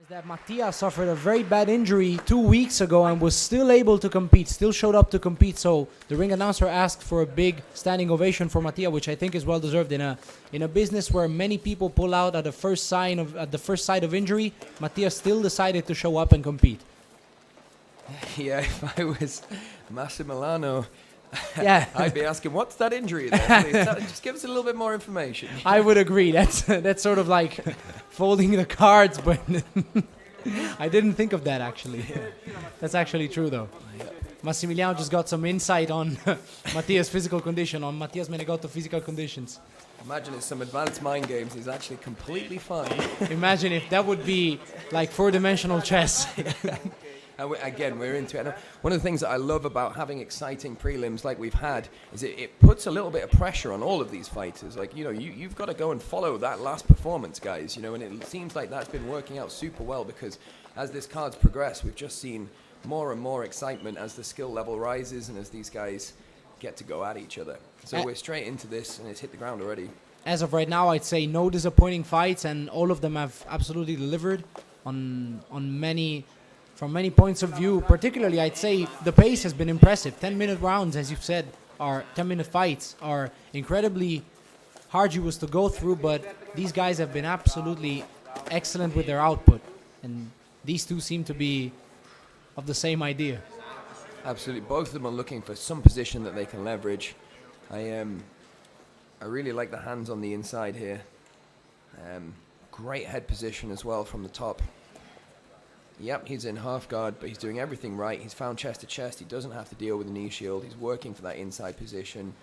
that Mattia suffered a very bad injury 2 weeks ago and was still able to compete, still showed up to compete. So the ring announcer asked for a big standing ovation for Mattia, which I think is well deserved. In a business where many people pull out at the first sight of injury, Mattia still decided to show up and compete. Yeah, if I was Massimiliano, yeah, I'd be asking, what's that injury there? Please just give us a little bit more information. I would agree. That's sort of like folding the cards, but I didn't think of that actually. That's actually true though. Massimiliano just got some insight on Mattia's physical condition, on Mattia Menegotto physical conditions. Imagine it's some advanced mind games. He's actually completely fine. Imagine if that would be like four-dimensional chess. And we're into it. And one of the things that I love about having exciting prelims like we've had is it puts a little bit of pressure on all of these fighters. Like, you've got to go and follow that last performance, guys. And it seems like that's been working out super well because as this card's progressed, we've just seen more and more excitement as the skill level rises and as these guys get to go at each other. So we're straight into this and it's hit the ground already. As of right now, I'd say no disappointing fights, and all of them have absolutely delivered on many... From many points of view, particularly, I'd say the pace has been impressive. 10-minute rounds, as you've said, 10-minute fights are incredibly arduous to go through, but these guys have been absolutely excellent with their output. And these two seem to be of the same idea. Absolutely. Both of them are looking for some position that they can leverage. I really like the hands on the inside here. Great head position as well from the top. Yep, he's in half guard, but he's doing everything right. He's found chest to chest. He doesn't have to deal with a knee shield. He's working for that inside position.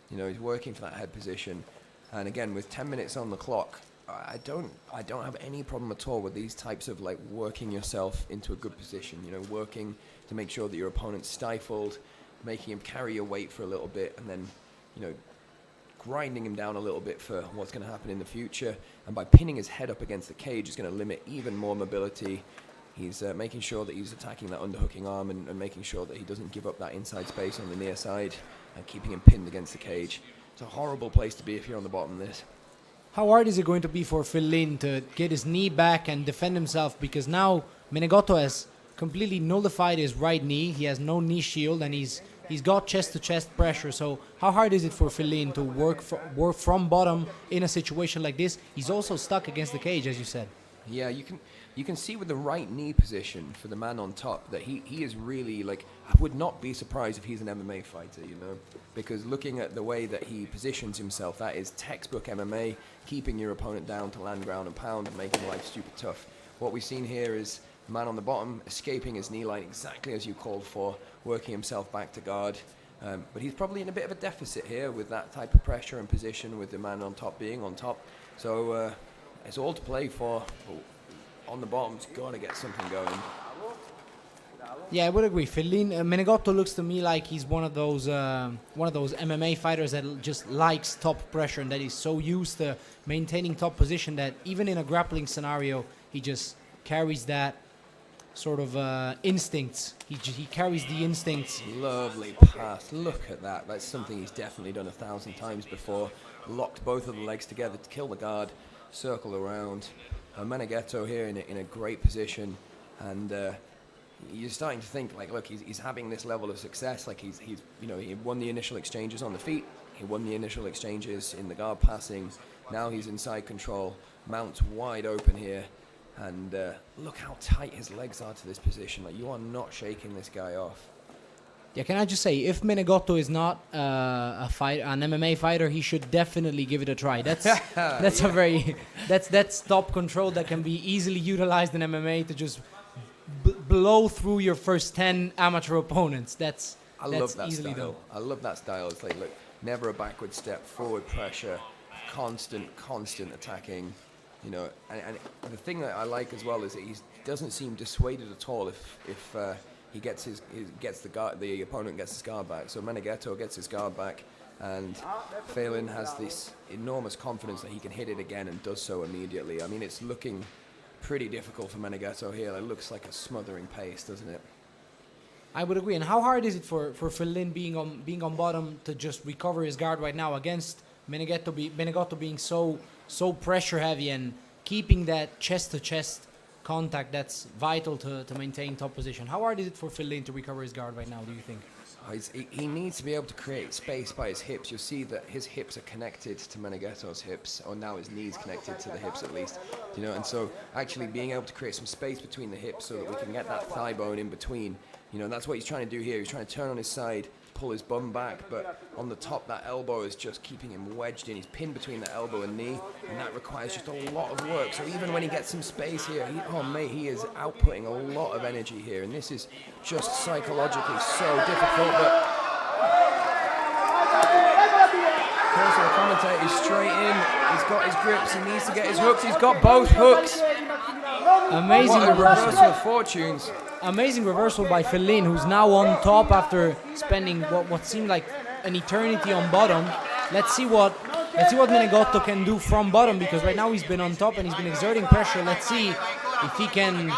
He's working for that head position. And again, with 10 minutes on the clock, I don't have any problem at all with these types of like working yourself into a good position. Working to make sure that your opponent's stifled, making him carry your weight for a little bit, and then, grinding him down a little bit for what's going to happen in the future. And by pinning his head up against the cage, is going to limit even more mobility. He's making sure that he's attacking that underhooking arm and making sure that he doesn't give up that inside space on the near side and keeping him pinned against the cage. It's a horrible place to be if you're on the bottom of this. How hard is it going to be for Fellin to get his knee back and defend himself? Because now Menegotto has completely nullified his right knee. He has no knee shield and he's got chest-to-chest pressure. So how hard is it for Fellin to work from bottom in a situation like this? He's also stuck against the cage, as you said. Yeah, you can see with the right knee position for the man on top that he is really, like, I would not be surprised if he's an MMA fighter, because looking at the way that he positions himself, that is textbook MMA, keeping your opponent down to land, ground and pound and making life stupid tough. What we've seen here is the man on the bottom escaping his knee line exactly as you called for, working himself back to guard. But he's probably in a bit of a deficit here with that type of pressure and position with the man on top being on top. So it's all to play for. On the bottom's got to get something going. Yeah, I would agree. Fellin, Menegotto looks to me like he's one of those MMA fighters that just likes top pressure and that he's so used to maintaining top position that even in a grappling scenario, he just carries that sort of instincts. He carries the instincts. Lovely pass. Look at that. That's something he's definitely done 1,000 times before. Locked both of the legs together to kill the guard, circle around. Menegotto here in a great position, and you're starting to think like, look, he's having this level of success. Like he won the initial exchanges on the feet, he won the initial exchanges in the guard passing. Now he's inside control, mounts wide open here, and look how tight his legs are to this position. Like, you are not shaking this guy off. Yeah, can I just say, if Menegotto is not an MMA fighter, he should definitely give it a try. That's that's top control that can be easily utilized in MMA to just blow through your first 10 amateur opponents. I love that easily style. done. I love that style. It's like, look, never a backward step, forward pressure, constant attacking. And the thing that I like as well is that he doesn't seem dissuaded at all if the opponent gets his guard back. So Menegotto gets his guard back, and Fellin has this enormous confidence that he can hit it again and does so immediately. I mean, it's looking pretty difficult for Menegotto here. It looks like a smothering pace, doesn't it? I would agree. And how hard is it for Fellin being on bottom to just recover his guard right now against Menegotto being so pressure heavy and keeping that chest to chest contact that's vital to maintain top position. How hard is it for Fellin to recover his guard right now, do you think? He needs to be able to create space by his hips. You'll see that his hips are connected to Menegotto's hips, or now his knees connected to the hips at least. You know, and so actually being able to create some space between the hips so that we can get that thigh bone in between. You know, that's what he's trying to do here. He's trying to turn on his side, pull his bum back, but on the top, that elbow is just keeping him wedged in. He's pinned between the elbow and knee, and that requires just a lot of work. So even when he gets some space here, he is outputting a lot of energy here, and this is just psychologically so difficult. But Curse the commentator is straight in. He's got his grips. He needs to get his hooks. He's got both hooks. Amazing reversal of fortunes. Amazing reversal by Fellin, who's now on top after spending what seemed like an eternity on bottom. Let's see what Menegotto can do from bottom, because right now he's been on top and he's been exerting pressure. Let's see if he can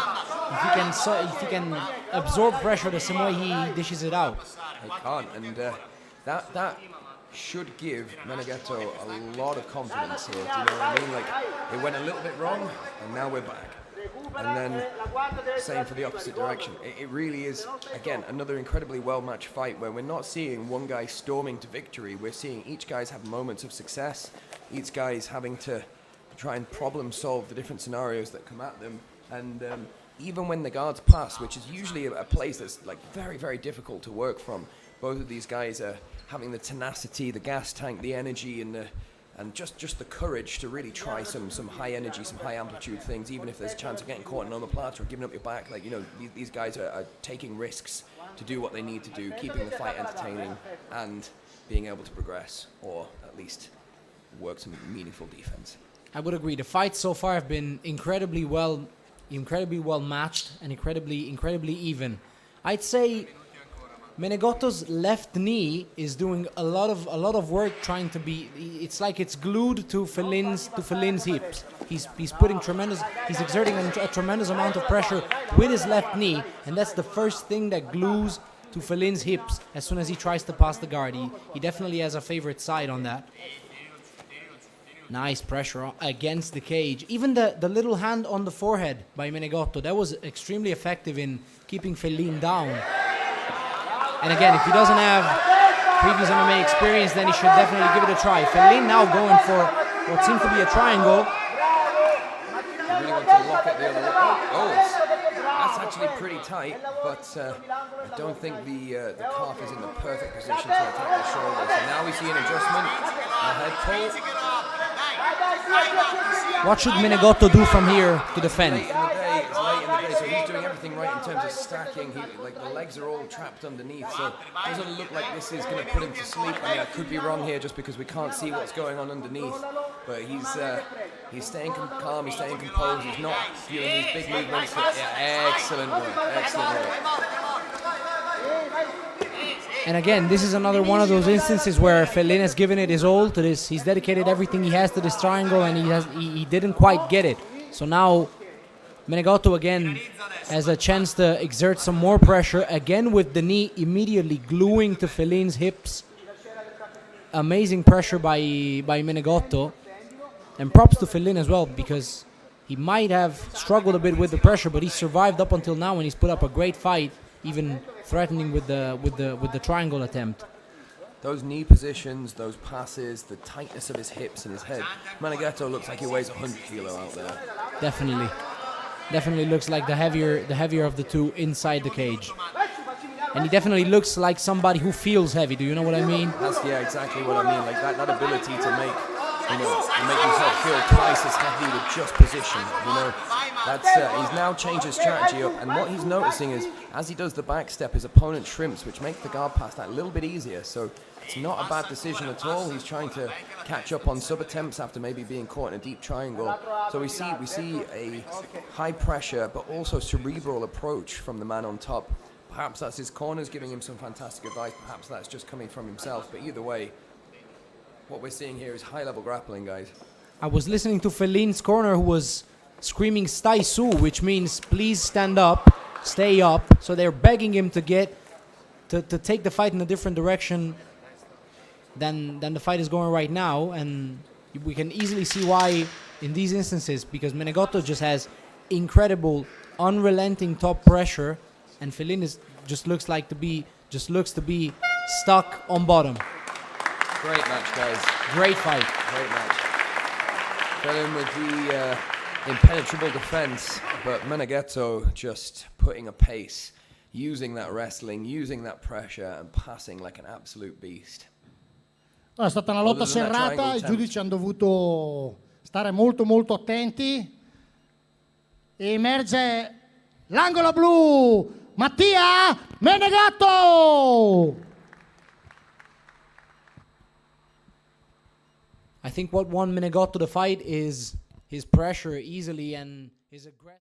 absorb pressure the same way he dishes it out. He can't, and that should give Menegotto a lot of confidence here. Do you know what I mean? Like, it went a little bit wrong, and now we're back. And then same for the opposite direction. It really is, again, another incredibly well-matched fight where we're not seeing one guy storming to victory. We're seeing each guy's have moments of success. Each guy's having to try and problem solve the different scenarios that come at them. And even when the guards pass, which is usually a place that's like very, very difficult to work from, both of these guys are having the tenacity, the gas tank, the energy, and just the courage to really try some high energy, some high amplitude things, even if there's a chance of getting caught in on the platter or giving up your back. Like, you know, these guys are taking risks to do what they need to do, keeping the fight entertaining and being able to progress, or at least work some meaningful defense. I would agree. The fights so far have been incredibly well matched and incredibly even. I'd say Menegotto's left knee is doing a lot of work trying to be. It's like it's glued to Fellin's hips. He's exerting a tremendous amount of pressure with his left knee, and that's the first thing that glues to Fellin's hips as soon as he tries to pass the guard. He definitely has a favorite side on that. Nice pressure against the cage. Even the little hand on the forehead by Menegotto, that was extremely effective in keeping Fellin down. And again, if he doesn't have previous MMA experience, then he should definitely give it a try. Fellin now going for what seems to be a triangle. I really want to lock it the other way. That's actually pretty tight, but I don't think the calf is in the perfect position to attack the shoulder. So now we see an adjustment, a head pull. What should Menegotto do from here to defend? It's late in the day, so he's doing everything right in terms of stacking. The legs are all trapped underneath, so it doesn't look like this is going to put him to sleep. I mean, I could be wrong here just because we can't see what's going on underneath, but he's staying calm, he's staying composed, he's not doing these big movements. Excellent work. And again, this is another one of those instances where Fellin has given it his all to this. He's dedicated everything he has to this triangle, and he didn't quite get it. So now Menegotto again has a chance to exert some more pressure, again with the knee immediately gluing to Fellin's hips. Amazing pressure by Menegotto. And props to Fellin as well, because he might have struggled a bit with the pressure, but he survived up until now, and he's put up a great fight, even threatening with the triangle attempt. Those knee positions, those passes, the tightness of his hips and his head. Menegotto looks like he weighs 100 kilo out there. Definitely looks like the heavier of the two inside the cage. And he definitely looks like somebody who feels heavy. Do you know what I mean? That's exactly what I mean. Like that ability to make yourself feel twice as heavy with just position. You know, that's he's now changed his strategy up, and what he's noticing is as he does the back step, his opponent shrimps, which makes the guard pass that little bit easier. So it's not a bad decision at all. He's trying to catch up on sub attempts after maybe being caught in a deep triangle. So we see a high pressure but also cerebral approach from the man on top. Perhaps that's his corners giving him some fantastic advice. Perhaps that's just coming from himself. But either way, what we're seeing here is high-level grappling, guys. I was listening to Fellin's corner, who was screaming "Stai su," which means please stand up, stay up. So they're begging him to take the fight in a different direction than the fight is going right now. And we can easily see why in these instances, because Menegotto just has incredible, unrelenting top pressure, and Fellin just looks to be stuck on bottom. Great match, guys. Great fight. Great match. Fellin with the impenetrable defense, but Menegotto just putting a pace, using that wrestling, using that pressure, and passing like an absolute beast. È stata una lotta serrata, i giudici hanno dovuto stare molto molto attenti. E emerge l'angolo blu, Mattia Menegotto! I think what won Menegotto the fight is his pressure easily and his aggressive.